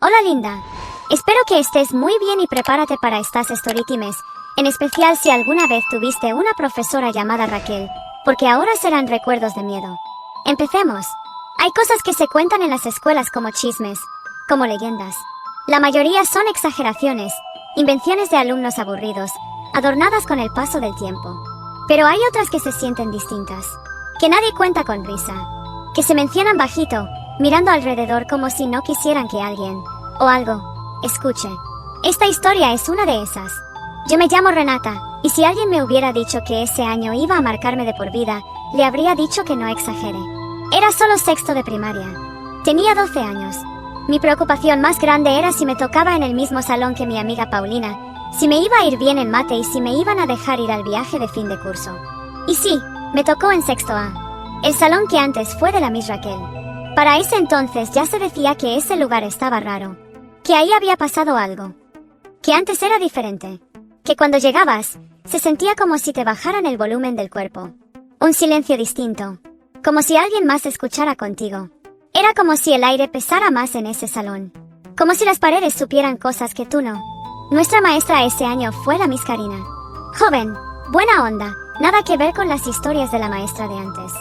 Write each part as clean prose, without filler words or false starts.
Hola linda. Espero que estés muy bien y prepárate para estas storytimes, en especial si alguna vez tuviste una profesora llamada Raquel, porque ahora serán recuerdos de miedo. Empecemos. Hay cosas que se cuentan en las escuelas como chismes, como leyendas. La mayoría son exageraciones, invenciones de alumnos aburridos, adornadas con el paso del tiempo. Pero hay otras que se sienten distintas, que nadie cuenta con risa, que se mencionan bajito, mirando alrededor como si no quisieran que alguien, o algo, escuche. Esta historia es una de esas. Yo me llamo Renata, y si alguien me hubiera dicho que ese año iba a marcarme de por vida, le habría dicho que no exagere. Era solo sexto de primaria. Tenía 12 años. Mi preocupación más grande era si me tocaba en el mismo salón que mi amiga Paulina, si me iba a ir bien en mate y si me iban a dejar ir al viaje de fin de curso. Y sí, me tocó en sexto A, el salón que antes fue de la Miss Raquel. Para ese entonces ya se decía que ese lugar estaba raro, que ahí había pasado algo, que antes era diferente, que cuando llegabas, se sentía como si te bajaran el volumen del cuerpo. Un silencio distinto, como si alguien más escuchara contigo. Era como si el aire pesara más en ese salón, como si las paredes supieran cosas que tú no. Nuestra maestra ese año fue la Miss Karina. Joven, buena onda, nada que ver con las historias de la maestra de antes.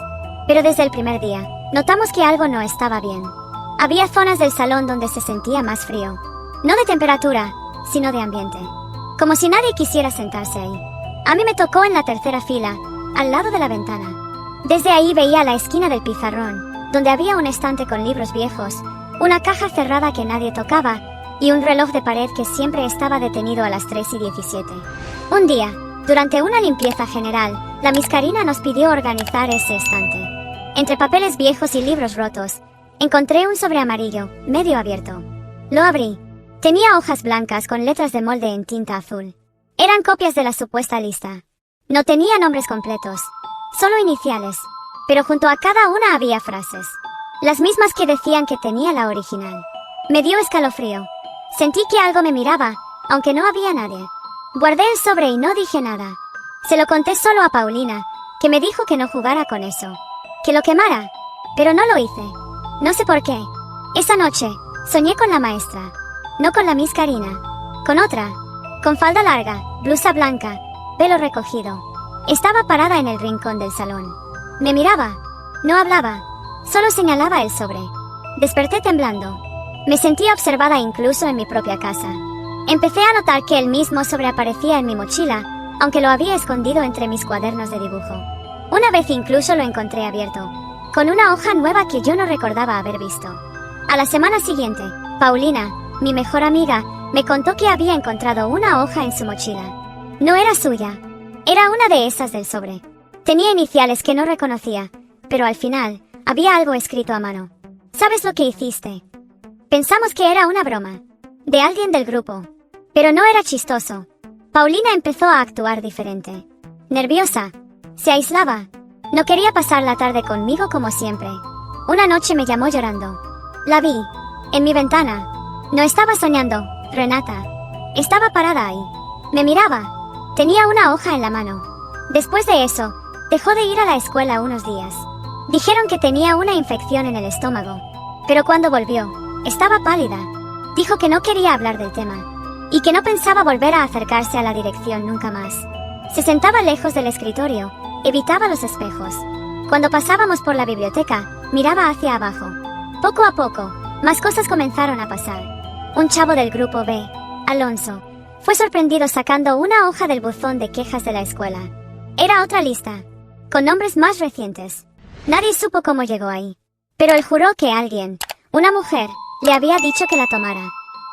Pero desde el primer día, notamos que algo no estaba bien. Había zonas del salón donde se sentía más frío. No de temperatura, sino de ambiente. Como si nadie quisiera sentarse ahí. A mí me tocó en la tercera fila, al lado de la ventana. Desde ahí veía la esquina del pizarrón, donde había un estante con libros viejos, una caja cerrada que nadie tocaba, y un reloj de pared que siempre estaba detenido a las 3:17. Un día, durante una limpieza general, la Miss Karina nos pidió organizar ese estante. Entre papeles viejos y libros rotos, encontré un sobre amarillo, medio abierto. Lo abrí. Tenía hojas blancas con letras de molde en tinta azul. Eran copias de la supuesta lista. No tenía nombres completos, solo iniciales, pero junto a cada una había frases, las mismas que decían que tenía la original. Me dio escalofrío. Sentí que algo me miraba, aunque no había nadie. Guardé el sobre y no dije nada. Se lo conté solo a Paulina, que me dijo que no jugara con eso, que lo quemara, pero no lo hice. No sé por qué. Esa noche, soñé con la maestra, no con la Miss Karina, con otra, con falda larga, blusa blanca, pelo recogido. Estaba parada en el rincón del salón. Me miraba, no hablaba, solo señalaba el sobre. Desperté temblando. Me sentía observada incluso en mi propia casa. Empecé a notar que el mismo sobre aparecía en mi mochila, aunque lo había escondido entre mis cuadernos de dibujo. Una vez incluso lo encontré abierto, con una hoja nueva que yo no recordaba haber visto. A la semana siguiente, Paulina, mi mejor amiga, me contó que había encontrado una hoja en su mochila. No era suya, era una de esas del sobre. Tenía iniciales que no reconocía, pero al final, había algo escrito a mano. ¿Sabes lo que hiciste? Pensamos que era una broma, de alguien del grupo, pero no era chistoso. Paulina empezó a actuar diferente. Nerviosa, se aislaba, no quería pasar la tarde conmigo como siempre. Una noche me llamó llorando. La vi, en mi ventana. No estaba soñando, Renata. Estaba parada ahí. Me miraba. Tenía una hoja en la mano. Después de eso, dejó de ir a la escuela unos días. Dijeron que tenía una infección en el estómago, pero cuando volvió, estaba pálida. Dijo que no quería hablar del tema, y que no pensaba volver a acercarse a la dirección nunca más. Se sentaba lejos del escritorio, evitaba los espejos. Cuando pasábamos por la biblioteca, miraba hacia abajo. Poco a poco, más cosas comenzaron a pasar. Un chavo del grupo B, Alonso, fue sorprendido sacando una hoja del buzón de quejas de la escuela. Era otra lista, con nombres más recientes. Nadie supo cómo llegó ahí, pero él juró que alguien, una mujer, le había dicho que la tomara,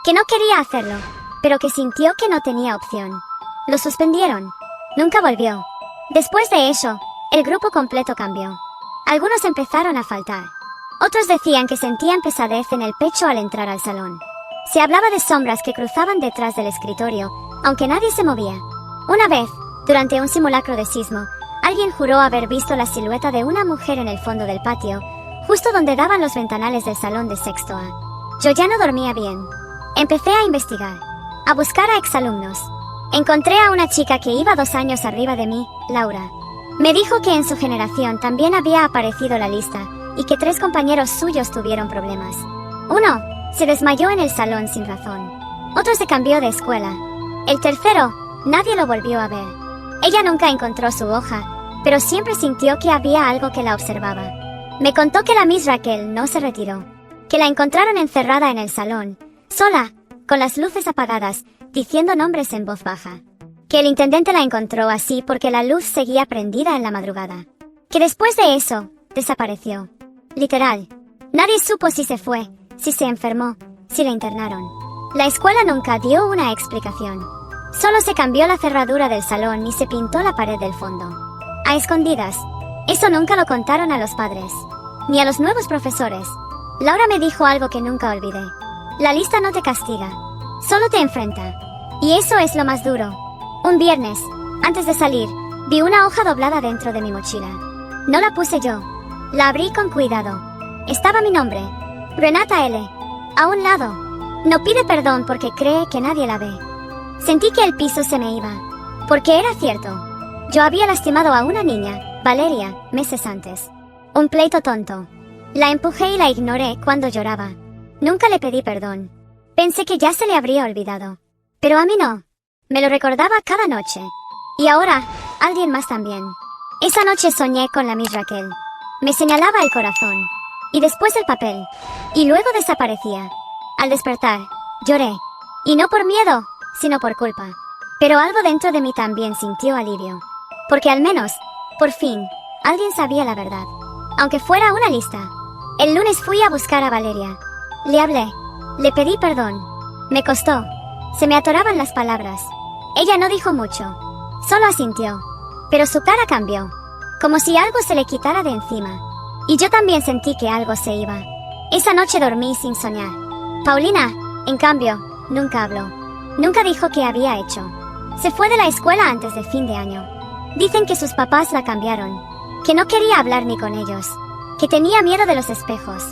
que no quería hacerlo, pero que sintió que no tenía opción. Lo suspendieron. Nunca volvió. Después de eso, el grupo completo cambió. Algunos empezaron a faltar. Otros decían que sentían pesadez en el pecho al entrar al salón. Se hablaba de sombras que cruzaban detrás del escritorio, aunque nadie se movía. Una vez, durante un simulacro de sismo, alguien juró haber visto la silueta de una mujer en el fondo del patio, justo donde daban los ventanales del salón de sexto A. Yo ya no dormía bien. Empecé a investigar, a buscar a exalumnos. Encontré a una chica que iba 2 años arriba de mí, Laura. Me dijo que en su generación también había aparecido la lista y que 3 compañeros suyos tuvieron problemas. Uno Se desmayó en el salón sin razón. Otro se cambió de escuela. El tercero, nadie lo volvió a ver. Ella nunca encontró su hoja, pero siempre sintió que había algo que la observaba. Me contó que la Miss Raquel no se retiró, que la encontraron encerrada en el salón, sola, con las luces apagadas, diciendo nombres en voz baja. Que el intendente la encontró así porque la luz seguía prendida en la madrugada. Que después de eso, desapareció. Literal. Nadie supo si se fue, si se enfermó, si la internaron. La escuela nunca dio una explicación. Solo se cambió la cerradura del salón y se pintó la pared del fondo. A escondidas. Eso nunca lo contaron a los padres, ni a los nuevos profesores. Laura me dijo algo que nunca olvidé. La lista no te castiga, solo te enfrenta. Y eso es lo más duro. Un viernes, antes de salir, vi una hoja doblada dentro de mi mochila. No la puse yo. La abrí con cuidado. Estaba mi nombre, Renata L. A un lado. No pide perdón porque cree que nadie la ve. Sentí que el piso se me iba, porque era cierto. Yo había lastimado a una niña, Valeria, meses antes. Un pleito tonto. La empujé y la ignoré cuando lloraba. Nunca le pedí perdón. Pensé que ya se le habría olvidado. Pero a mí no. Me lo recordaba cada noche. Y ahora, alguien más también. Esa noche soñé con la Miss Raquel. Me señalaba el corazón. Y después el papel. Y luego desaparecía. Al despertar, lloré. Y no por miedo, sino por culpa. Pero algo dentro de mí también sintió alivio. Porque al menos, por fin, alguien sabía la verdad. Aunque fuera una lista. El lunes fui a buscar a Valeria. Le hablé. Le pedí perdón. Me costó. Se me atoraban las palabras. Ella no dijo mucho. Solo asintió. Pero su cara cambió. Como si algo se le quitara de encima. Y yo también sentí que algo se iba. Esa noche dormí sin soñar. Paulina, en cambio, nunca habló. Nunca dijo qué había hecho. Se fue de la escuela antes de fin de año. Dicen que sus papás la cambiaron. Que no quería hablar ni con ellos. Que tenía miedo de los espejos.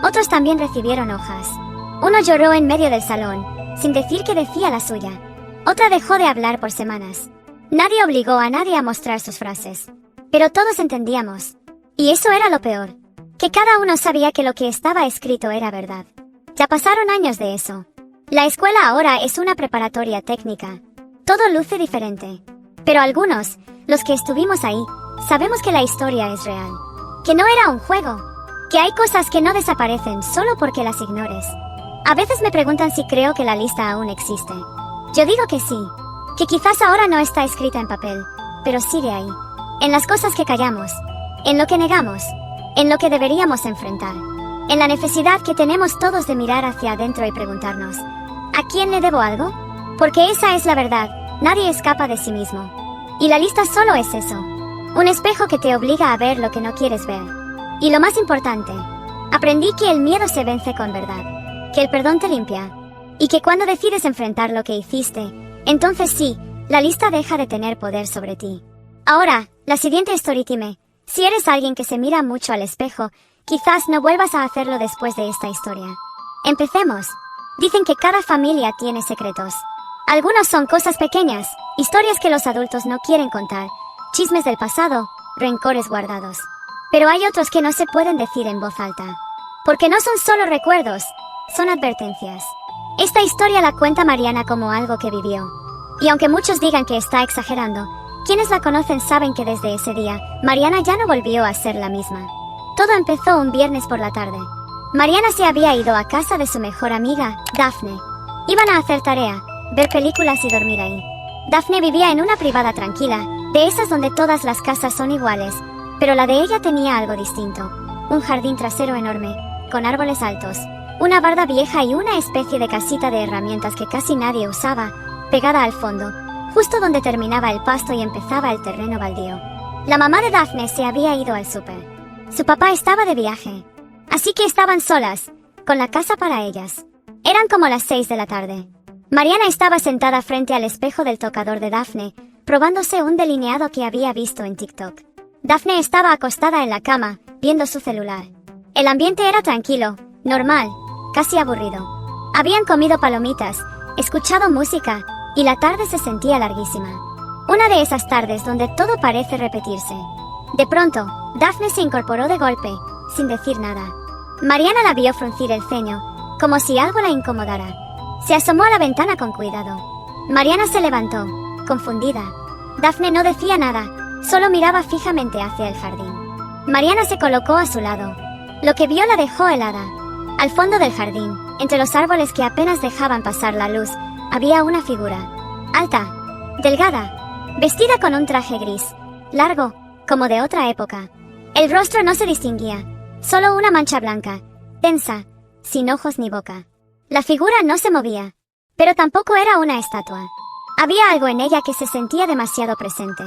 Otros también recibieron hojas. Uno lloró en medio del salón, sin decir que decía la suya. Otra dejó de hablar por semanas. Nadie obligó a nadie a mostrar sus frases. Pero todos entendíamos. Y eso era lo peor. Que cada uno sabía que lo que estaba escrito era verdad. Ya pasaron años de eso. La escuela ahora es una preparatoria técnica. Todo luce diferente. Pero algunos, los que estuvimos ahí, sabemos que la historia es real. Que no era un juego. Que hay cosas que no desaparecen solo porque las ignores. A veces me preguntan si creo que la lista aún existe. Yo digo que sí. Que quizás ahora no está escrita en papel, pero sigue ahí. En las cosas que callamos. En lo que negamos. En lo que deberíamos enfrentar. En la necesidad que tenemos todos de mirar hacia adentro y preguntarnos: ¿a quién le debo algo? Porque esa es la verdad. Nadie escapa de sí mismo. Y la lista solo es eso. Un espejo que te obliga a ver lo que no quieres ver. Y lo más importante, aprendí que el miedo se vence con verdad. Que el perdón te limpia. Y que cuando decides enfrentar lo que hiciste, entonces sí, la lista deja de tener poder sobre ti. Ahora, la siguiente storytime. Si eres alguien que se mira mucho al espejo, quizás no vuelvas a hacerlo después de esta historia. Empecemos. Dicen que cada familia tiene secretos. Algunos son cosas pequeñas, historias que los adultos no quieren contar, chismes del pasado, rencores guardados. Pero hay otros que no se pueden decir en voz alta. Porque no son solo recuerdos, son advertencias. Esta historia la cuenta Mariana como algo que vivió. Y aunque muchos digan que está exagerando, quienes la conocen saben que desde ese día, Mariana ya no volvió a ser la misma. Todo empezó un viernes por la tarde. Mariana se había ido a casa de su mejor amiga, Daphne. Iban a hacer tarea, ver películas y dormir ahí. Daphne vivía en una privada tranquila, de esas donde todas las casas son iguales, pero la de ella tenía algo distinto. Un jardín trasero enorme, con árboles altos, una barda vieja y una especie de casita de herramientas que casi nadie usaba, pegada al fondo, justo donde terminaba el pasto y empezaba el terreno baldío. La mamá de Daphne se había ido al súper. Su papá estaba de viaje, así que estaban solas, con la casa para ellas. Eran como las 6 de la tarde. Mariana estaba sentada frente al espejo del tocador de Daphne, probándose un delineado que había visto en TikTok. Daphne estaba acostada en la cama, viendo su celular. El ambiente era tranquilo, normal, casi aburrido. Habían comido palomitas, escuchado música, y la tarde se sentía larguísima. Una de esas tardes donde todo parece repetirse. De pronto, Daphne se incorporó de golpe, sin decir nada. Mariana la vio fruncir el ceño, como si algo la incomodara. Se asomó a la ventana con cuidado. Mariana se levantó, confundida. Daphne no decía nada, solo miraba fijamente hacia el jardín. Mariana se colocó a su lado. Lo que vio la dejó helada. Al fondo del jardín, entre los árboles que apenas dejaban pasar la luz, había una figura. Alta, delgada, vestida con un traje gris, largo, como de otra época. El rostro no se distinguía, solo una mancha blanca, tensa, sin ojos ni boca. La figura no se movía, pero tampoco era una estatua. Había algo en ella que se sentía demasiado presente,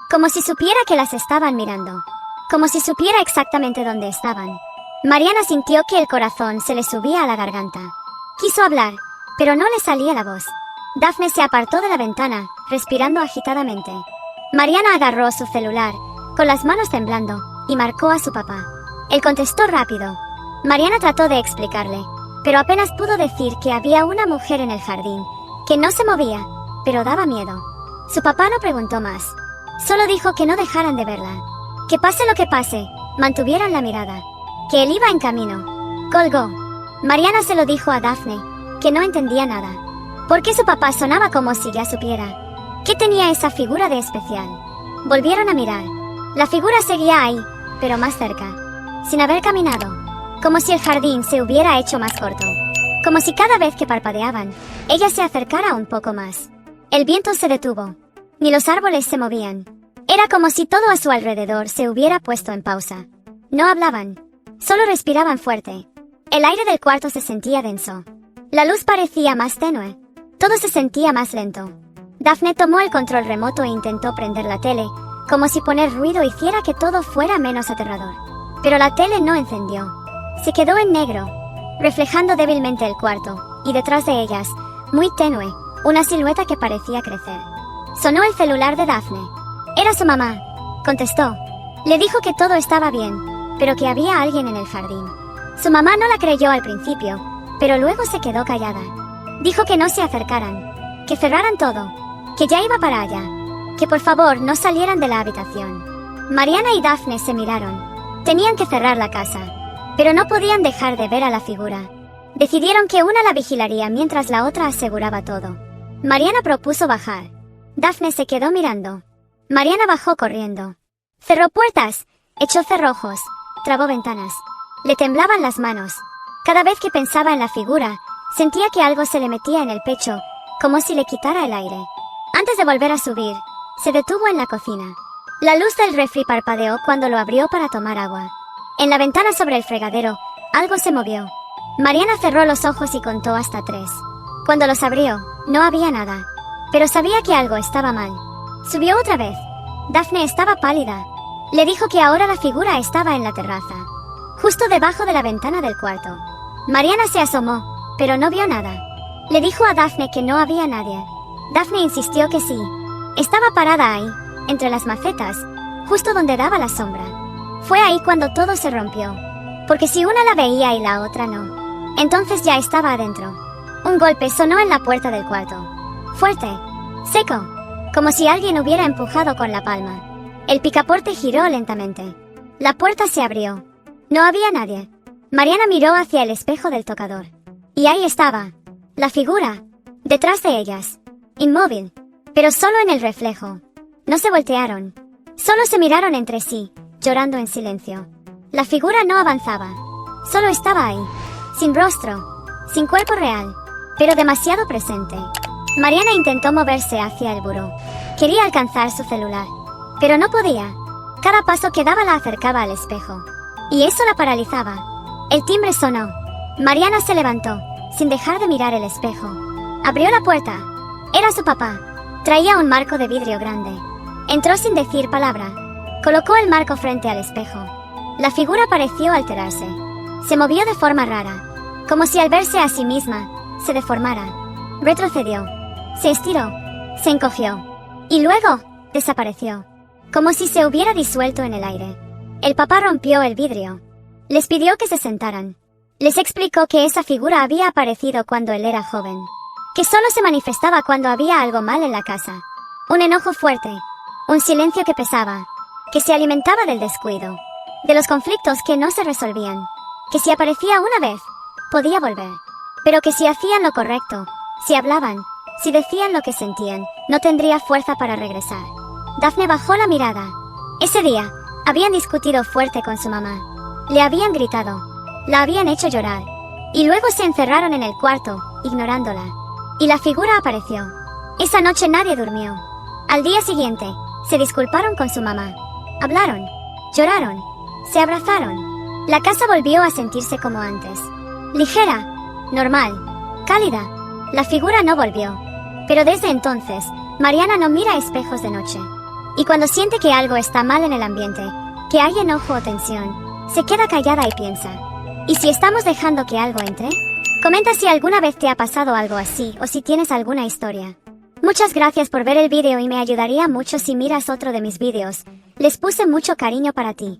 como si supiera que las estaban mirando, como si supiera exactamente dónde estaban. Mariana sintió que el corazón se le subía a la garganta. Quiso hablar, pero no le salía la voz. Daphne se apartó de la ventana, respirando agitadamente. Mariana agarró su celular, con las manos temblando, y marcó a su papá. Él contestó rápido. Mariana trató de explicarle, pero apenas pudo decir que había una mujer en el jardín, que no se movía, pero daba miedo. Su papá no preguntó más. Solo dijo que no dejaran de verla. Que pase lo que pase, mantuvieran la mirada. Que él iba en camino. Colgó. Mariana se lo dijo a Daphne, que no entendía nada. Porque su papá sonaba como si ya supiera. ¿Qué tenía esa figura de especial? Volvieron a mirar. La figura seguía ahí, pero más cerca. Sin haber caminado. Como si el jardín se hubiera hecho más corto. Como si cada vez que parpadeaban, ella se acercara un poco más. El viento se detuvo. Ni los árboles se movían. Era como si todo a su alrededor se hubiera puesto en pausa. No hablaban. Solo respiraban fuerte. El aire del cuarto se sentía denso. La luz parecía más tenue. Todo se sentía más lento. Daphne tomó el control remoto e intentó prender la tele, como si poner ruido hiciera que todo fuera menos aterrador. Pero la tele no encendió. Se quedó en negro, reflejando débilmente el cuarto, y detrás de ellas, muy tenue, una silueta que parecía crecer. Sonó el celular de Daphne. Era su mamá. Contestó. Le dijo que todo estaba bien, pero que había alguien en el jardín. Su mamá no la creyó al principio, pero luego se quedó callada. Dijo que no se acercaran, que cerraran todo, que ya iba para allá, que por favor no salieran de la habitación. Mariana y Daphne se miraron. Tenían que cerrar la casa, pero no podían dejar de ver a la figura. Decidieron que una la vigilaría mientras la otra aseguraba todo. Mariana propuso bajar. Daphne se quedó mirando. Mariana bajó corriendo. Cerró puertas, echó cerrojos, trabó ventanas. Le temblaban las manos. Cada vez que pensaba en la figura, sentía que algo se le metía en el pecho, como si le quitara el aire. Antes de volver a subir, se detuvo en la cocina. La luz del refri parpadeó cuando lo abrió para tomar agua. En la ventana sobre el fregadero, algo se movió. Mariana cerró los ojos y contó hasta 3. Cuando los abrió, no había nada, pero sabía que algo estaba mal. Subió otra vez. Daphne estaba pálida. Le dijo que ahora la figura estaba en la terraza, justo debajo de la ventana del cuarto. Mariana se asomó, pero no vio nada. Le dijo a Daphne que no había nadie. Daphne insistió que sí. Estaba parada ahí, entre las macetas, justo donde daba la sombra. Fue ahí cuando todo se rompió, porque si una la veía y la otra no, entonces ya estaba adentro. Un golpe sonó en la puerta del cuarto. Fuerte, seco, como si alguien hubiera empujado con la palma. El picaporte giró lentamente. La puerta se abrió. No había nadie. Mariana miró hacia el espejo del tocador. Y ahí estaba, la figura, detrás de ellas, inmóvil, pero solo en el reflejo. No se voltearon. Solo se miraron entre sí, llorando en silencio. La figura no avanzaba. Solo estaba ahí, sin rostro, sin cuerpo real, pero demasiado presente. Mariana intentó moverse hacia el buró. Quería alcanzar su celular, pero no podía. Cada paso que daba la acercaba al espejo, y eso la paralizaba. El timbre sonó. Mariana se levantó, sin dejar de mirar el espejo. Abrió la puerta. Era su papá. Traía un marco de vidrio grande. Entró sin decir palabra. Colocó el marco frente al espejo. La figura pareció alterarse. Se movió de forma rara, como si al verse a sí misma, se deformara. Retrocedió. Se estiró. Se encogió. Y luego, desapareció, como si se hubiera disuelto en el aire. El papá rompió el vidrio. Les pidió que se sentaran. Les explicó que esa figura había aparecido cuando él era joven, que solo se manifestaba cuando había algo mal en la casa. Un enojo fuerte, un silencio que pesaba, que se alimentaba del descuido, de los conflictos que no se resolvían, que si aparecía una vez, podía volver. pero que si hacían lo correcto, si hablaban, si decían lo que sentían, no tendría fuerza para regresar. Daphne bajó la mirada. Ese día, habían discutido fuerte con su mamá. Le habían gritado. La habían hecho llorar. Y luego se encerraron en el cuarto, ignorándola. Y la figura apareció. Esa noche nadie durmió. Al día siguiente, se disculparon con su mamá. Hablaron. Lloraron. Se abrazaron. La casa volvió a sentirse como antes. Ligera. Normal. Cálida. La figura no volvió. Pero desde entonces, Mariana no mira espejos de noche. Y cuando siente que algo está mal en el ambiente, que hay enojo o tensión, se queda callada y piensa. ¿Y si estamos dejando que algo entre? Comenta si alguna vez te ha pasado algo así o si tienes alguna historia. Muchas gracias por ver el vídeo y me ayudaría mucho si miras otro de mis vídeos. Les puse mucho cariño para ti.